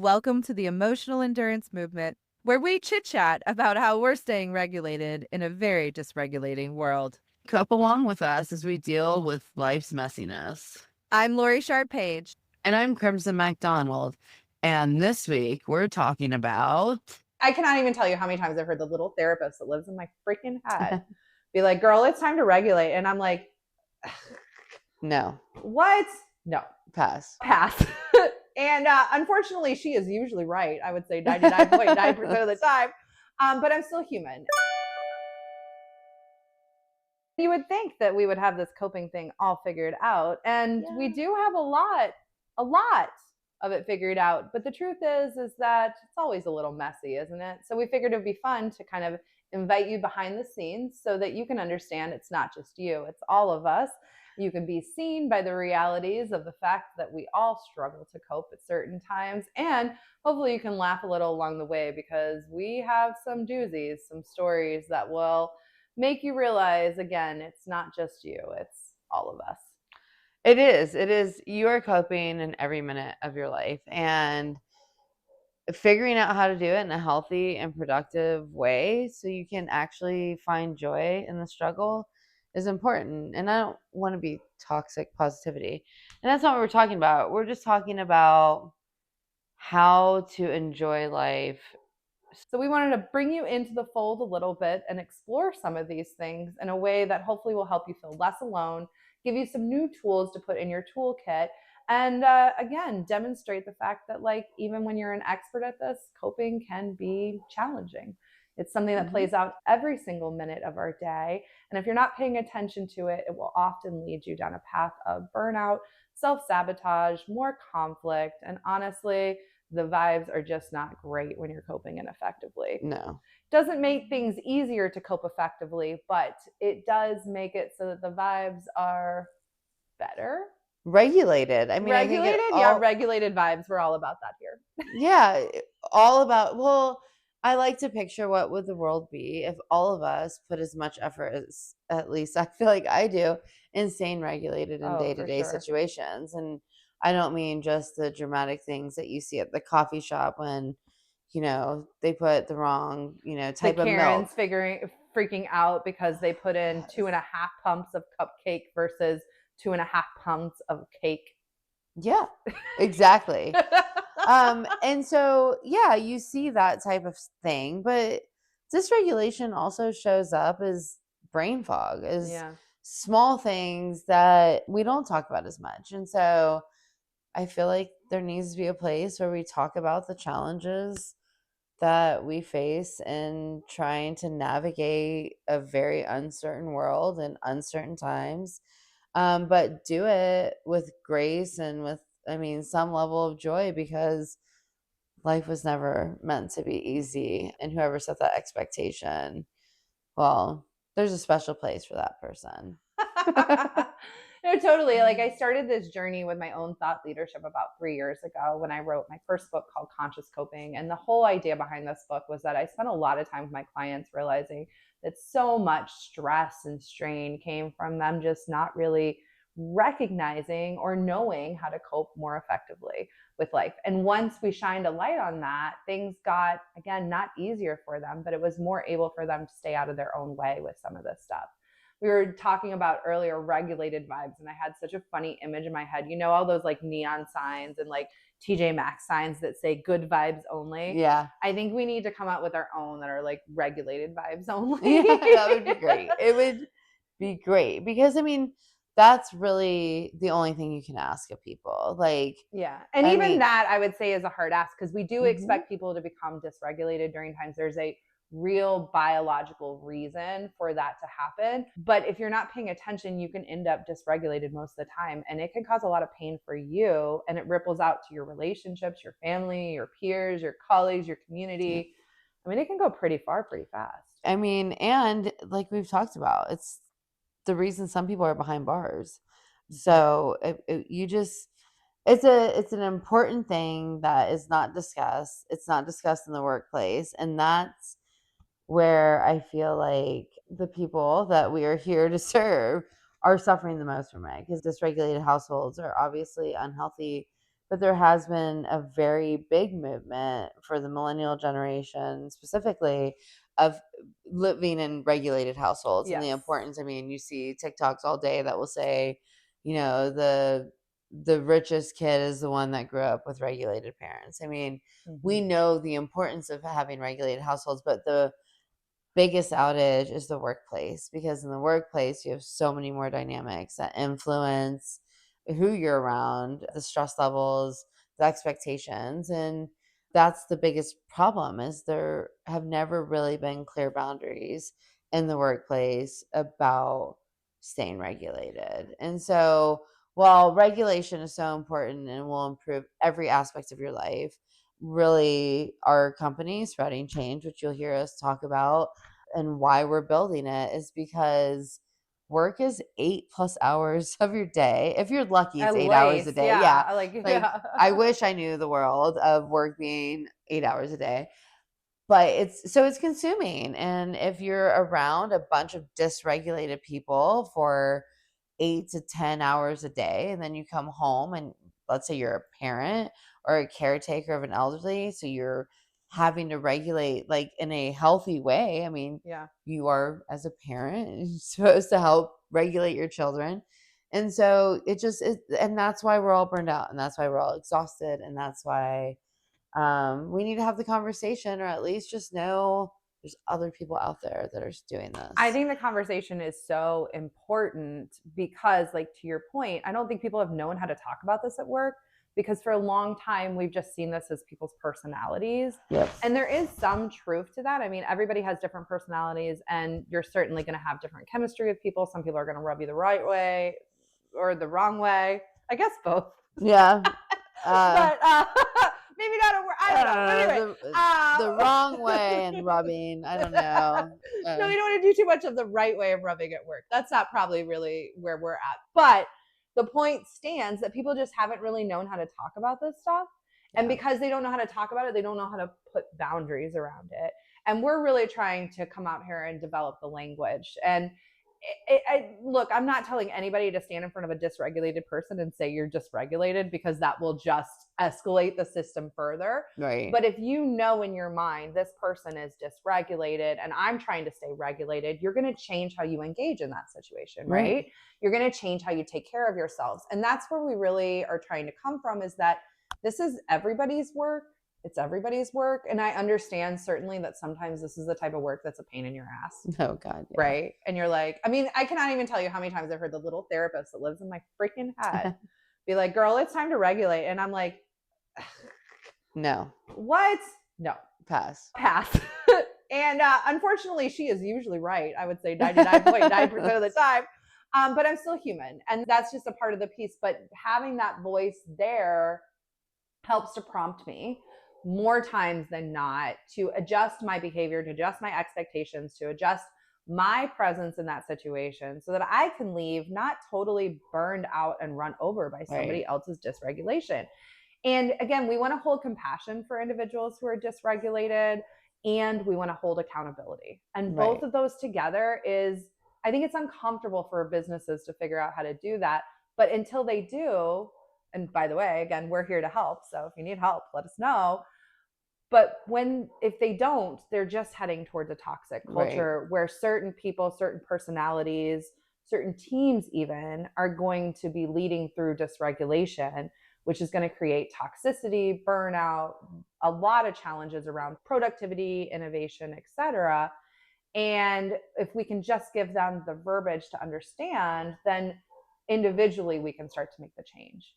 Welcome to the emotional endurance movement, where we chit-chat about how we're staying regulated in a very dysregulating world. Come along with us as we deal with life's messiness. I'm Laurie Sharp-Page. And I'm Crimson MacDonald. And this week we're talking about I cannot even tell you how many times I've heard the little therapist that lives in my freaking head be like, girl, it's time to regulate. And I'm like, no, what? No, pass. And unfortunately, she is usually right. I would say 99.9% of the time. But I'm still human. You would think that we would have this coping thing all figured out. And we do have a lot of it figured out. But the truth is that it's always a little messy, isn't it? So we figured it'd be fun to kind of invite you behind the scenes so that you can understand it's not just you, it's all of us. You can be seen by the realities of the fact that we all struggle to cope at certain times. And hopefully you can laugh a little along the way, because we have some doozies, some stories that will make you realize, again, it's not just you, it's all of us. It is. You are coping in every minute of your life, and figuring out how to do it in a healthy and productive way so you can actually find joy in the struggle is important. And I don't want to be toxic positivity. And that's not what we're talking about. We're just talking about how to enjoy life. So we wanted to bring you into the fold a little bit and explore some of these things in a way that hopefully will help you feel less alone, give you some new tools to put in your toolkit, and again, demonstrate the fact that, like, even when you're an expert at this, coping can be challenging. It's something that plays out every single minute of our day. And if you're not paying attention to it, it will often lead you down a path of burnout, self-sabotage, more conflict, and honestly, the vibes are just not great when you're coping ineffectively. No. Doesn't make things easier to cope effectively, but it does make it so that the vibes are better. Regulated. I mean, regulated? Yeah, regulated vibes. We're all about that here. Yeah, all about, well, I like to picture what would the world be if all of us put as much effort as, at least I feel like I do, in staying regulated in day-to-day situations. And I don't mean just the dramatic things that you see at the coffee shop when, they put the wrong, type of milk. Freaking out because they put in 2.5 pumps of cupcake versus 2.5 pumps of cake. Yeah, exactly. And so, yeah, you see that type of thing, but dysregulation also shows up as brain fog, as small things that we don't talk about as much. And so I feel like there needs to be a place where we talk about the challenges that we face in trying to navigate a very uncertain world and uncertain times, but do it with grace and with, some level of joy, because life was never meant to be easy. And whoever set that expectation, well, there's a special place for that person. No, totally. Like, I started this journey with my own thought leadership about 3 years ago when I wrote my first book called Conscious Coping. And the whole idea behind this book was that I spent a lot of time with my clients realizing that so much stress and strain came from them just not really recognizing or knowing how to cope more effectively with life. And once we shined a light on that, things got, again, not easier for them, but it was more able for them to stay out of their own way with some of this stuff. We were talking about earlier regulated vibes, and I had such a funny image in my head. All those like neon signs and like TJ Maxx signs that say good vibes only. Yeah. I think we need to come out with our own that are like regulated vibes only. Yeah, that would be great. It would be great, because that's really the only thing you can ask of people. Like, yeah. And even that, I would say, is a hard ask, because we do expect people to become dysregulated during times. There's a real biological reason for that to happen. But if you're not paying attention, you can end up dysregulated most of the time. And it can cause a lot of pain for you. And it ripples out to your relationships, your family, your peers, your colleagues, your community. It can go pretty far, pretty fast. And like we've talked about, it's the reason some people are behind bars. So it's an important thing that is not discussed. It's not discussed in the workplace. And that's where I feel like the people that we are here to serve are suffering the most from it, because dysregulated households are obviously unhealthy but there has been a very big movement for the millennial generation specifically of living in regulated households and the Yes. importance. I mean, you see TikToks all day that will say, the richest kid is the one that grew up with regulated parents. I mean, we know the importance of having regulated households, but the biggest outage is the workplace, because in the workplace you have so many more dynamics that influence who you're around, the stress levels, the expectations, and that's the biggest problem. Is there have never really been clear boundaries in the workplace about staying regulated. And so while regulation is so important and will improve every aspect of your life, really our company spreading change, which you'll hear us talk about, and why we're building it is because work is 8+ hours of your day. If you're lucky, it's At 8 hours a least, day. yeah. Yeah. Like, Like, yeah. I wish I knew the world of work being 8 hours a day, but it's consuming. And if you're around a bunch of dysregulated people for 8 to 10 hours a day, and then you come home and let's say you're a parent or a caretaker of an elderly, so you're having to regulate like in a healthy way. I mean, Yeah. you are, as a parent, you're supposed to help regulate your children. And so and that's why we're all burned out, and that's why we're all exhausted, and that's why we need to have the conversation, or at least just know there's other people out there that are doing this. I think the conversation is so important because, like, to your point, I don't think people have known how to talk about this at work, because for a long time we've just seen this as people's personalities. Yep. And there is some truth to that. I mean, everybody has different personalities, and you're certainly going to have different chemistry with people. Some people are going to rub you the right way or the wrong way. I guess both. Yeah. But maybe not a word. I don't know. Anyway, the wrong way and rubbing. I don't know. No, you don't want to do too much of the right way of rubbing at work. That's not probably really where we're at. But the point stands that people just haven't really known how to talk about this stuff. And because they don't know how to talk about it, they don't know how to put boundaries around it. And we're really trying to come out here and develop the language. And look, I'm not telling anybody to stand in front of a dysregulated person and say you're dysregulated, because that will just escalate the system further. Right. But if you know in your mind this person is dysregulated and I'm trying to stay regulated, you're going to change how you engage in that situation, right? You're going to change how you take care of yourselves. And that's where we really are trying to come from, is that this is everybody's work. It's everybody's work. And I understand certainly that sometimes this is the type of work that's a pain in your ass. Oh, God. Yeah. Right. And you're like, I mean, I cannot even tell you how many times I've heard the little therapist that lives in my freaking head be like, girl, it's time to regulate. And I'm like, no. What? No. Pass. And unfortunately, she is usually right. I would say 99.9% of the time. But I'm still human. And that's just a part of the piece. But having that voice there helps to prompt me more times than not to adjust my behavior, to adjust my expectations, to adjust my presence in that situation, so that I can leave not totally burned out and run over by somebody else's dysregulation. And again, we want to hold compassion for individuals who are dysregulated, and we want to hold accountability. And both of those together is, I think it's uncomfortable for businesses to figure out how to do that. But until they do, and by the way, again, we're here to help. So if you need help, let us know. But if they don't, they're just heading towards a toxic culture where certain people, certain personalities, certain teams even are going to be leading through dysregulation, which is going to create toxicity, burnout, a lot of challenges around productivity, innovation, etc. And if we can just give them the verbiage to understand, then individually we can start to make the change.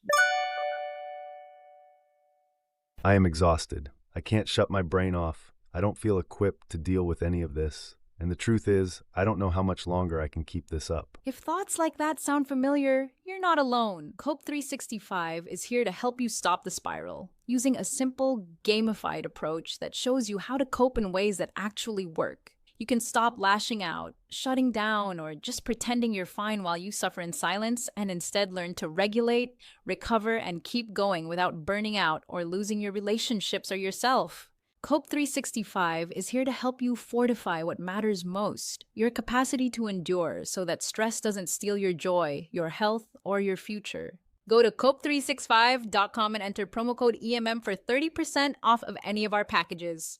I am exhausted. I can't shut my brain off. I don't feel equipped to deal with any of this. And the truth is, I don't know how much longer I can keep this up. If thoughts like that sound familiar, you're not alone. Cope 365 is here to help you stop the spiral, using a simple, gamified approach that shows you how to cope in ways that actually work. You can stop lashing out, shutting down, or just pretending you're fine while you suffer in silence, and instead learn to regulate, recover, and keep going without burning out or losing your relationships or yourself. Cope 365 is here to help you fortify what matters most, your capacity to endure, so that stress doesn't steal your joy, your health, or your future. Go to cope365.com and enter promo code EMM for 30% off of any of our packages.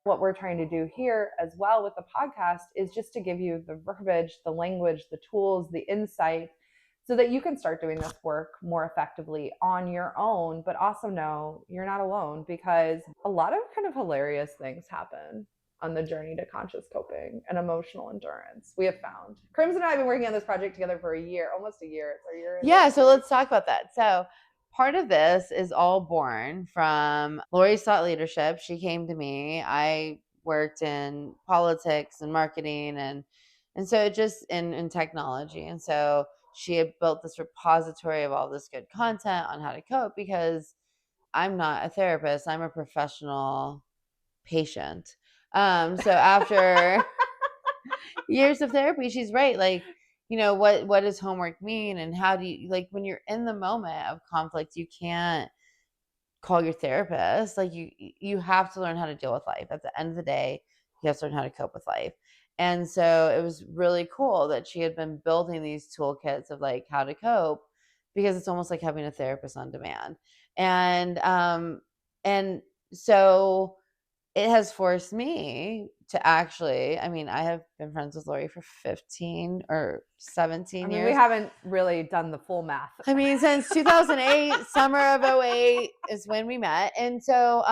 What we're trying to do here as well with the podcast is just to give you the verbiage, the language, the tools, the insight, so that you can start doing this work more effectively on your own, but also know you're not alone, because a lot of kind of hilarious things happen on the journey to conscious coping and emotional endurance. We have found. Crimson and I have been working on this project together for a year, almost a year. It's our year. Yeah, so let's talk about that. So part of this is all born from Laurie's thought leadership. She came to me. I worked in politics and marketing and so it just in technology. And so she had built this repository of all this good content on how to cope, because I'm not a therapist. I'm a professional patient. So after years of therapy, she's right. Like, you know, what does homework mean, and how do you, like, when you're in the moment of conflict, you can't call your therapist. Like, you have to learn how to deal with life. At the end of the day, you have to learn how to cope with life. And so it was really cool that she had been building these toolkits of like how to cope, because it's almost like having a therapist on demand. And so it has forced me to actually, I mean, I have been friends with Laurie for 15 or 17 years. We haven't really done the full math. I mean, since 2008, summer of 08 is when we met. And so,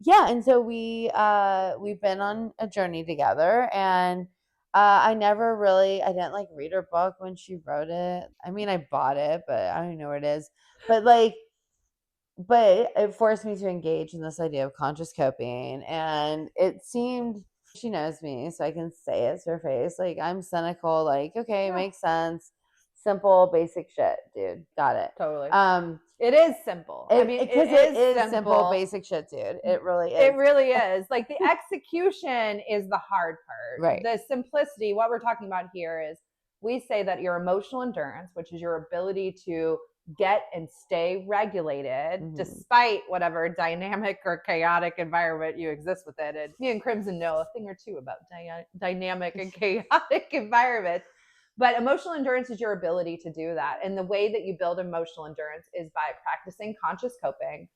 yeah. And so we've been on a journey together, and I didn't like read her book when she wrote it. I mean, I bought it, but I don't even know where it is. But it forced me to engage in this idea of conscious coping. And it seemed, she knows me, so I can say it to her face. Like, I'm cynical, like, okay, it makes sense. Simple, basic shit, dude. Got it. Totally. It is simple. I mean, because it is simple, basic shit, dude. It really is. It really is. Like, the execution is the hard part. Right. The simplicity, what we're talking about here is, we say that your emotional endurance, which is your ability to get and stay regulated despite whatever dynamic or chaotic environment you exist within. And me and Crimson know a thing or two about dynamic and chaotic environments. But emotional endurance is your ability to do that. And the way that you build emotional endurance is by practicing conscious coping,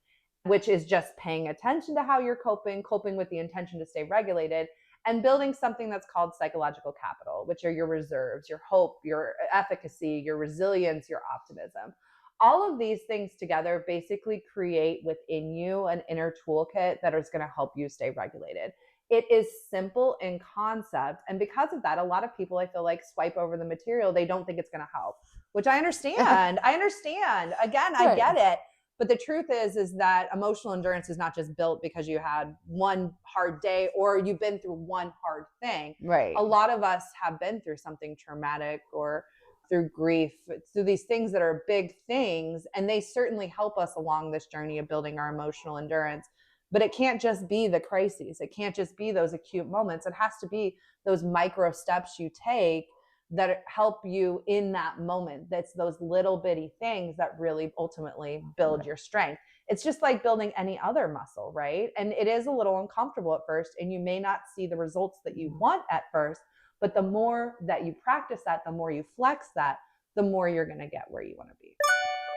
which is just paying attention to how you're coping with the intention to stay regulated, and building something that's called psychological capital, which are your reserves, your hope, your efficacy, your resilience, your optimism. All of these things together basically create within you an inner toolkit that is going to help you stay regulated. It is simple in concept. And because of that, a lot of people, I feel like, swipe over the material. They don't think it's going to help, which I understand. Again, right. I get it. But the truth is that emotional endurance is not just built because you had one hard day or you've been through one hard thing. Right. A lot of us have been through something traumatic or through grief, through these things that are big things. And they certainly help us along this journey of building our emotional endurance. But it can't just be the crises. It can't just be those acute moments. It has to be those micro steps you take that help you in that moment. That's those little bitty things that really ultimately build your strength. It's just like building any other muscle, right? And it is a little uncomfortable at first, and you may not see the results that you want at first, but the more that you practice that, the more you flex that, the more you're going to get where you want to be.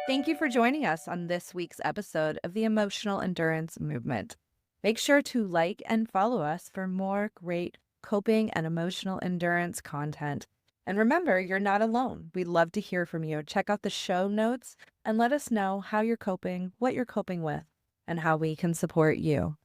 Thank you for joining us on this week's episode of the Emotional Endurance Movement. Make sure to like and follow us for more great coping and emotional endurance content. And remember, you're not alone. We'd love to hear from you. Check out the show notes and let us know how you're coping, what you're coping with, and how we can support you.